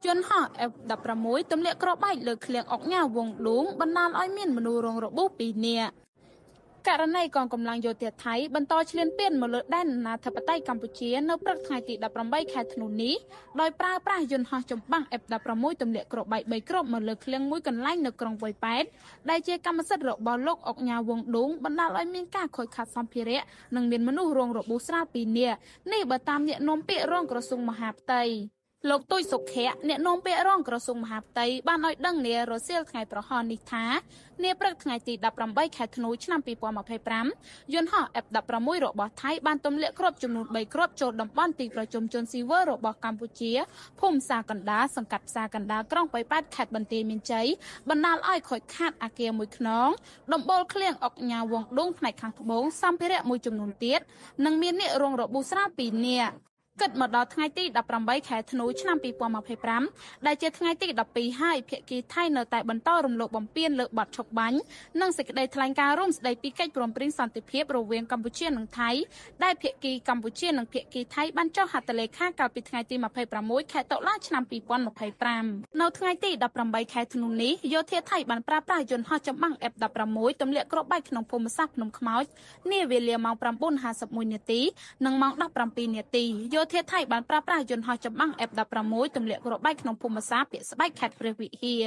ជនហោះ F-16 ទម្លាក់គ្រាប់បែកលើឃ្លាំងអុកញ៉ាវងឌូងបណ្ដាលឲ្យមានមនុស្សរងរបួស2នាក់ករណីកងកម្លាំងយោធាថៃបន្តឈ្លានពានមកលើដែនអាណាធិបតេយ្យកម្ពុជានៅព្រឹកថ្ងៃទី18ខែធ្នូនេះដោយប្រើប្រាស់យន្តហោះចម្បាំង F-16 ទម្លាក់គ្រាប់បែក3គ្រាប់មកលើឃ្លាំងមួយកន្លែងនៅក្រុងប៉ោយប៉ែតដែលជាកម្មសិទ្ធិរបស់លោកអុកញ៉ាវងឌូងបណ្ដាលឲ្យមានការខូចខាតសម្ភារៈនិងមានមនុស្សរងរបួសស្រាល2នាក់នេះបើតាមអ្នកនាំពាក្យរងក្រសួងមហាផ្ទៃលោកទូចសុខៈអ្នកនាំពាក្យរងក្រសួងមហាផ្ទៃបានឲ្យដឹងនារសៀលថ្ងៃប្រហោះនេះថានាព្រឹកថ្ងៃទី18ខែធ្នូឆ្នាំ2025យន្តហោះ F-16 របស់ថៃបានទម្លាក់គ្រាប់ចំនួន3គ្រាប់ចូលតំបន់ទីប្រជុំជនស៊ីវិលរបស់កម្ពុជាភូមិផ្សារកណ្ដាលសង្កាត់ផ្សារកណ្ដាលក្រុងប៉ោយប៉ែតខេត្តបន្ទាយមានជ័យបណ្ដាលឲ្យខូចខាតអគារមួយខ្នងដំបូលឃ្លាំងអុកញ៉ាវងឌុងផ្នែកខាងត្បូងសម្ភារៈមួយចំនួនទៀតនិងមានអ្នករងរបួសស្រាល2នាក់គិតមកដល់ថ្ងៃទី18ខែធ្នូឆ្នាំ2025ដែលជាថ្ងៃទី12ហើយភាគីថៃនៅតែបន្តរំលោភបំពានលើបទឆុកបាញ់និងសេចក្តីថ្លែងការណ៍រួមស្តីពីកិច្ចព្រមព្រៀងសន្តិភាពរវាងកម្ពុជានិងថៃដែលភាគីកម្ពុជានិងភាគីថៃបានចុះហត្ថលេខាកាលពីថ្ងៃទី26ខែតុលាឆ្នាំ2025នៅថ្ងៃទី18ខែធ្នូនេះយោធាថៃបានប្រើប្រាស់យន្តហោះចម្បាំង F-16 ទម្លាក់គ្រាប់បែកក្នុងភូមិសាស្ត្រភ្នំខ្មោចនាវេលាម៉ោង9:51នាទីនិងម៉ោង17នាទីយោធាថៃបានប្រើប្រាស់យន្តហោះចម្បាំង F-16 ទម្លាក់គ្រាប់បែកក្នុងភូមិសាស្ត្រពាក្យស្បែកខេត្តព្រះវិហារ